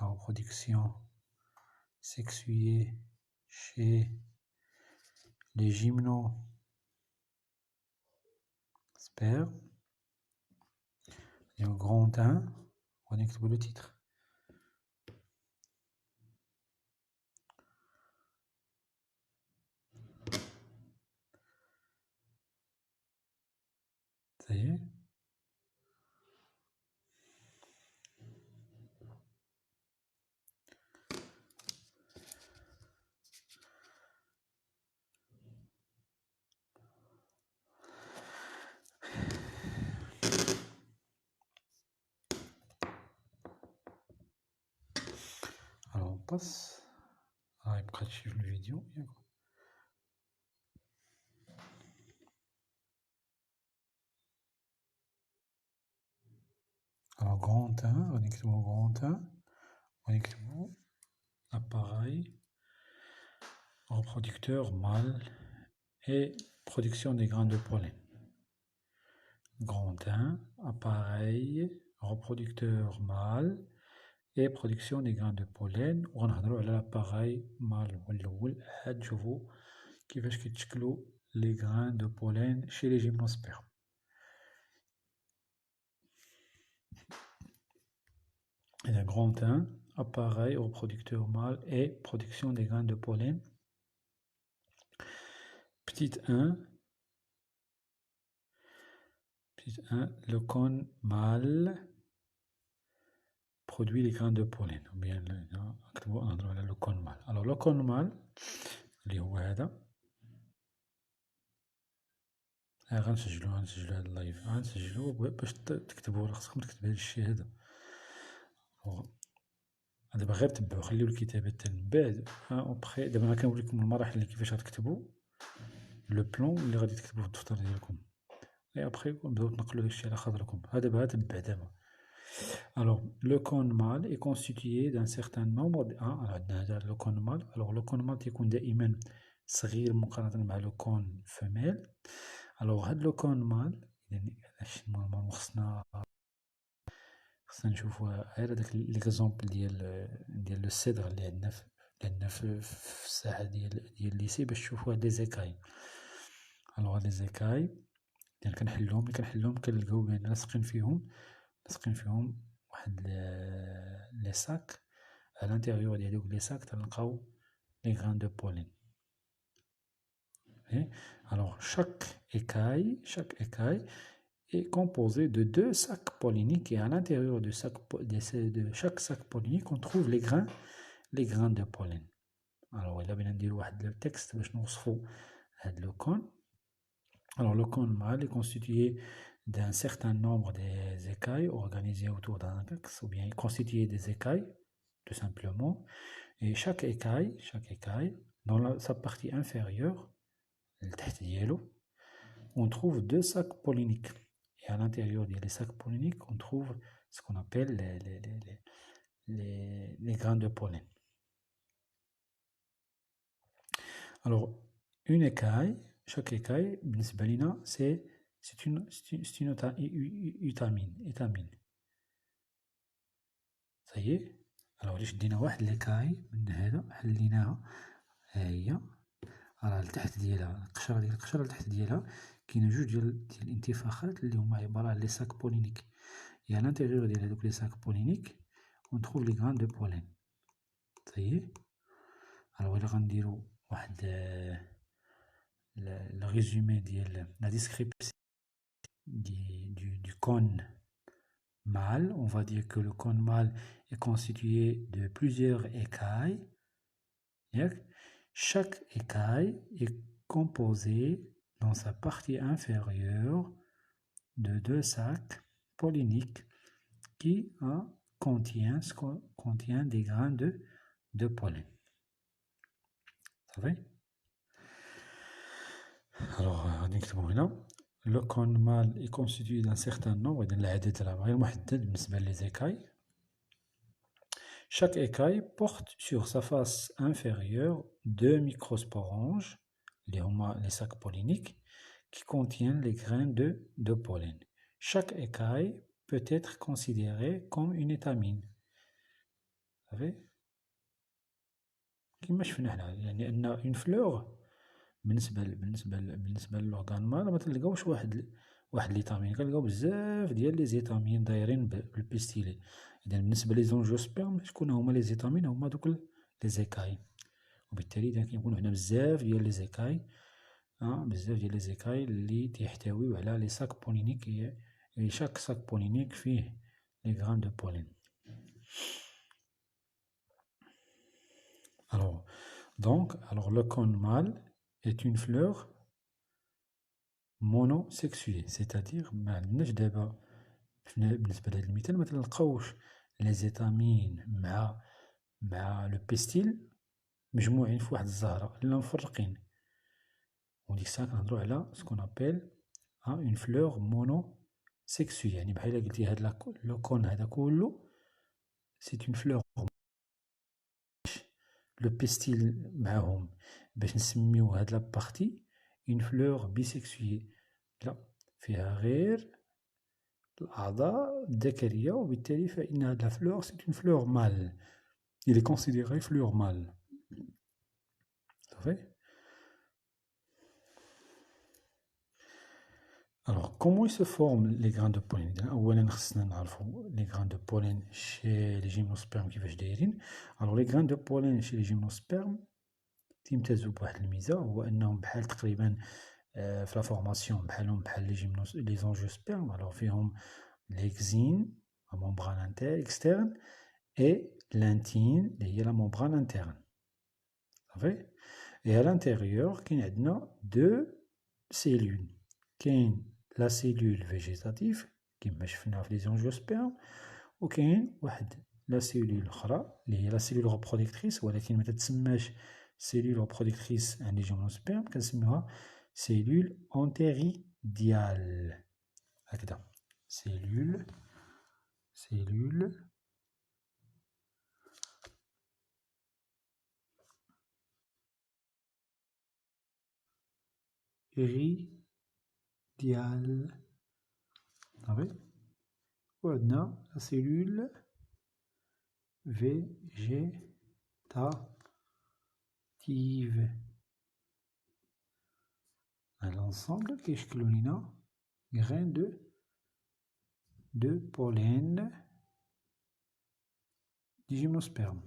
La reproduction sexuée chez les gymnospermes. grand 1 غادي نكتبو لو تيتر. Ça y est. passe. يبقى تشوف الفيديو. Alors grand 1, on écrit grand 1, on écrit appareil, reproducteur mâle et production des grains de pollen. Grand 1, appareil, reproducteur mâle et production des grains de pollen. وغنهضروا على l'appareil mâle هو الأول. عاد نشوفوا كيفاش كيتشكلوا les grains de pollen chez les gymnospermes. Et un grand 1, appareil reproducteur mâle et production des grains de pollen. Petit 1, le cône mâle produit les grains de pollen. Ou bien le cône mâle. Alors le cône mâle, اللي هو هذا. غنسجلو هذا اللايف. غنسجلو باش تكتبوه، خاصكم تكتبوا هذا الشيء هذا. دابا غير تبعو، خليو الكتابة حتى من بعد. ابخي دابا انا كنوريكم المراحل اللي كيفاش غتكتبوا لو بلون اللي غادي تكتبوه في الدفتر ديالكم. اي ابخي نبداو نقلو داكشي على خاطركم. دابا تبع دابا. Alors, le cône mâle est constitué d'un certain nombre de... le cône mâle. Alors, le cône mâle يكون دائما صغير مقارنة مع le cône femelle. Alors, هاد le cône mâle يعني نورمالمون خصنا نشوفوا غير هداك ليكزومبل ديال لو سيدر اللي عندنا في الساحة ديال الليسي باش تشوفوا هاد لي زيكاي. الوغ هاد لي زيكاي يعني كنحلوهم كنلقاو بان لاصقين فيهم واحد لي ساك. à l'intérieur ديال دوك لي ساك تلقاو لي غران دو بولين. Alors chaque écaille est composée de 2 sacs polliniques et à l'intérieur de chaque sac pollinique on trouve les grains de pollen. Alors il y a ندير واحد le texte باش نوصفوا هاد le cône. Alors le cône mâle est constitué d'un certain nombre des écailles organisées autour d'un axe, ou bien constitué des écailles tout simplement, et chaque écaille dans sa partie inférieure on trouve 2 sacs polliniques. Et à l'intérieur des sacs polliniques, on trouve ce qu'on appelle les grains de pollen. Alors, chaque écaille, c'est une étamine. Ça y est. Alors, شدينا واحد l'écaille من هذا حليناها ها هي. راه لتحت ديالها القشره لتحت ديالها كاينه جوج ديال الانتفاخات اللي هما عباره على لي ساك بولينيك. Et à l'intérieur ديال هذوك لي ساك بولينيك on trouve les grains de pollen. Ça y est. Alors الا غنديرو واحد le résumé ديال la description du cône mâle, on va dire que le cône mâle est constitué de plusieurs écailles. Chaque écaille est composée dans sa partie inférieure de 2 sacs polliniques qui contient des grains de pollen. Ça va? Alors, le cône mâle est constitué d'un certain nombre d'écailles. Chaque écaille porte sur sa face inférieure 2 microsporanges, les sacs polliniques, qui contiennent les grains de pollen. Chaque écaille peut être considérée comme une étamine. Vous savez? كما شفنا حنا يعني ان اون فلور بالنسبه للورغان مال ما تلقاوش واحد ليتامين، كنلقاو بزاف ديال لي زيتامين دايرين بالبيستيلي. اذا بالنسبه لي زونجيوسبيرم شكون هما لي زيتامين؟ هما دوك لي زيكاي، وبالتالي اذا كيكونوا هنا بزاف ديال لي زيكاي اللي تيحتويو على لي ساك بولينيك. شاك ساك بولينيك فيه لي غران دو بولين. Alors le cône mâle est une fleur monosexuée, c'est-à-dire ما عندناش دابا بالنسبه لهذا المثال ما تلقاوش لي زيتامين مع مع لو بيستيل مجموعين في واحد الزهرة لا مفرقين، وديك الساعة كنهضرو على سكون أبيل اون فلور مونو سيكسو، يعني بحال قلتي هاد لو كون هذا كلو سي اون فلور. لو بيستيل معاهم باش نسميو هاد لابارتي اون فلور بيسيكسويي، لا فيها غير الأعضاء الذكرية، وبالتالي فإن هاد لا فلور سي اون فلور مال، il est considéré fleur mâle. صافي. Alors, comment ils se forment les grains de pollen؟ أولا خصنا نعرفو les grains de pollen chez les gymnospermes كيفاش دايرين. Alors les grains de pollen chez les gymnospermes تيمتازو بواحد الميزة، هو أنهم بحال تقريبا في لا فورماسيون بحالهم بحال لي زونجيوسبرم. Alors فيهم ليكزين la membrane externe et l'intine اللي هي la membrane interne. صافي. Et à l'intérieur كاين عندنا deux cellules، كاين لا cellule végétative كيما شفنا في لي زونجيوسبرم، وكاين واحد لا cellule أخرى اللي هي لا cellule reproductrice، ولكن متتسماش cellule reproductrice عند لي جيمنوسبرم، كنسميوها cellule enteridiale. هكذا cellule enteridiale. صافي. وعندنا لا cellule végétative. L'ensemble كيشكلو لينا grain de pollen du gymnosperme.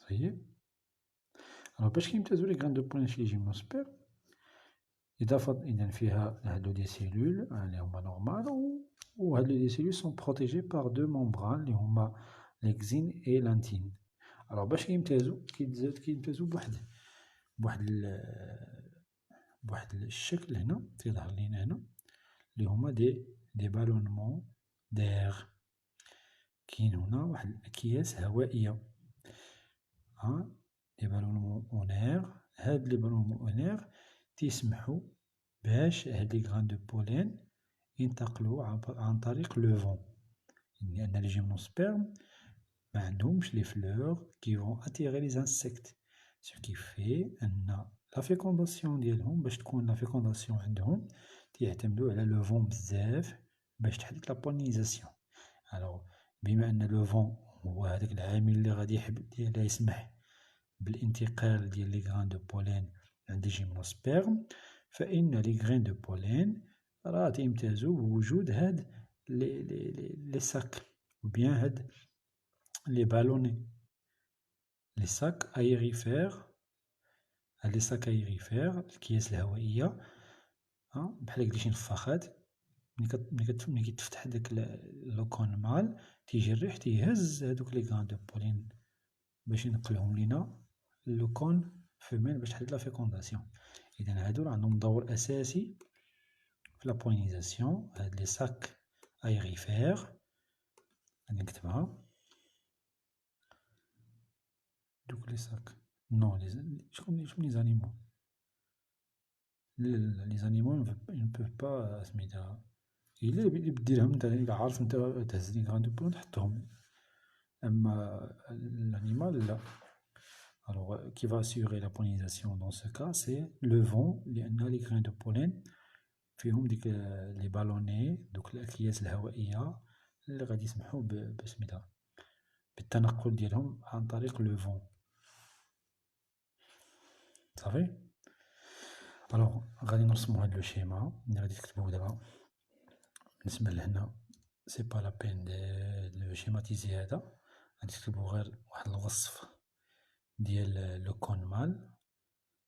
Ça y est. Alors باش كيمتازو لي grains de pollen chez les gymnospermes، إذا فيها هادو دي سيلول اللي هما نورمال، وهادو دي سيلول سون بروتيجي بار دو ممبران اللي هما ليكزين اي لانتين. الوغ باش كيمتازو بواحد الشكل هنا تيظهر لينا هنا اللي هما دي بالونمون دير. كاين هنا واحد الأكياس هوائية، دي بالونمون اونير. هاد لي بالونمون اونير تيسمحو باش هاد لي غران دو بولين ينتقلو عن طريق لو فون، لأن لي جيمنوسبرم ما عندهمش لي فلور كي فون اتيري لي انسيكت، سو كي في أن لا فيكونداسيون ديالهم باش تكون لا فيكونداسيون عندهم تيعتمدو على لو فون بزاف باش تحدث لا بولينيزاسيون. الوغ بما أن لو فون هو هداك العامل اللي غادي يسمح بالانتقال ديال لي غران دو بولين عند الجيمنوسبرم، فإن لي غران دو بولين راه تيمتازو بوجود هاد لي ساك و بيان هاد لي بالوني، لي ساك أيريفير. هاد لي ساك أيريفير الأكياس الهوائية بحال هكدا شي نفاخات، ملي كتفتح داك لو كون مال تيجي الريح تيهز هادوك لي غران دو بولين باش ينقلهم لينا لو كون فيميل باش تحدث لا فيكونداسيون. إذا هادو راه عندهم دور أساسي في لا بولينيزاسيون. هاد لي ساك أيريفير غادي نكتبها، دوك لي ساك نون شكون لي زانيمو، لا لي زانيمو ils ne peuvent pas سميتها، إلا بديرهم نتا إلا عارف نتا تهز لي غران دو بولين تحطهم، أما l'animal لا. Alors, qui va assurer la pollinisation dans ce cas, c'est le vent, لأن les grains de pollen فيهم ديك لي بالوني، دوك الأكياس الهوائية اللي غادي يسمحو بسميتها بالتنقل ديالهم عن طريق لو فون. صافي. الوغ غادي نرسمو هاد لو شيما اللي غادي تكتبوه دابا. بالنسبة لهنا سي با لا بين دو شيماتيزي هذا، غادي تكتبو غير واحد الوصف ديال لو كون مال.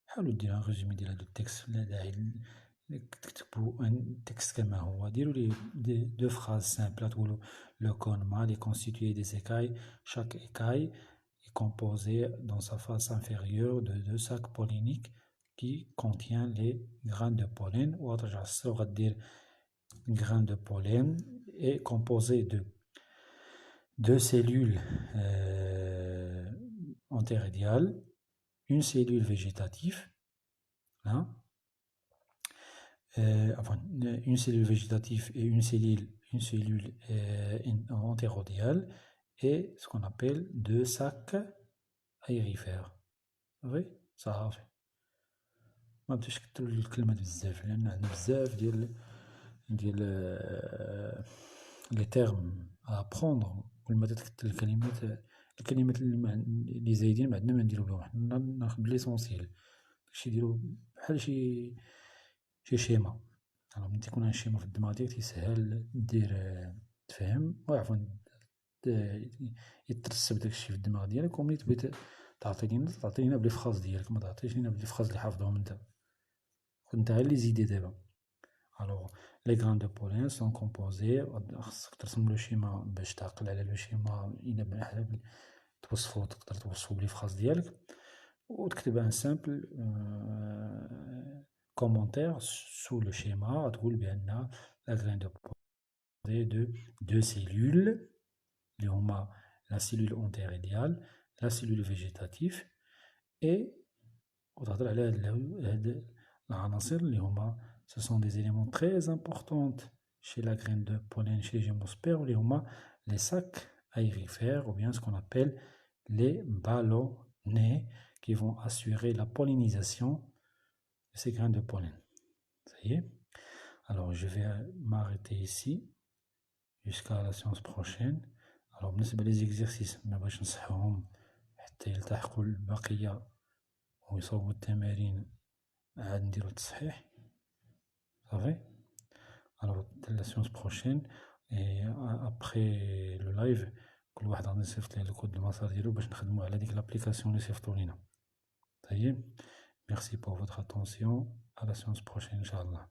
حاولوا ديروا ان ريزومي ديال هاد التكست، لا داعي تكتبوا ان تكست كما هو. ديروا لي دو فراز سامبل تقولوا لو كون مال est constitué des écailles, chaque écaille est composée dans sa face inférieure de deux sacs polliniques qui contient les graines de pollen. وغترجع السر وغدير grain de pollen est composé de deux cellules antéradiales, une cellule végétative, hein, enfin, une cellule végétative et une cellule antérodiale, et ce qu'on appelle deux sacs aérifères. Oui, ça. ما بديش نكثر الكلمات بزاف لان عندنا بزاف ديال لي تيرم ابروندر. كل ما تكثر الكلمات اللي زايدين ما عندنا ما نديرو بهم، حنا ناخذ ليسونسيال، داكشي ديالو بحال شي شيما. ملي تيكون عندك شيما في الدماغ ديالك تيسهل دير تفهم عفوا يترسب داكشي في الدماغ ديالك، وملي تبغي تعطي لينا بلي فراز ديالك، ما تعطيش لينا بلي فراز اللي حافظهم انت، خذ نتا غير لي زيدي دابا. Alors, les grains de pollen sont composés. خاصك ترسم لو شيما باش تعقل على لو شيما، إلا بحال توصفو تقدر توصفو بلي فراز ديالك، وتكتب ان سامبل كومونتير سو لو شيما، تقول بأن لا grain de pollen de deux cellules اللي هما la cellule antéradiale, la cellule végétative، وتهضر على هاد العناصر اللي هما ce sont des éléments très importants chez la graine de pollen, chez les gymnospermes, اللي هما les sacs aérifères, ou bien ce qu'on appelle les ballonnets, qui vont assurer la pollinisation de ces graines de pollen. Ça y est. Alors je vais m'arrêter ici jusqu'à la séance prochaine. Alors بالنسبة للإكزرسيس ما باش نصحهم حتى يلتحقوا البقية ويصوبوا التمارين عاد نديرو التصحيح. صافي. Alors la séance prochaine et après le live كل واحد غادي يصيفط ليه الكود المسار ديالو باش نخدمو على ديك لابليكاسيون اللي صيفطو لينا. طيب. Merci pour votre attention. À la séance prochaine, Inch'Allah.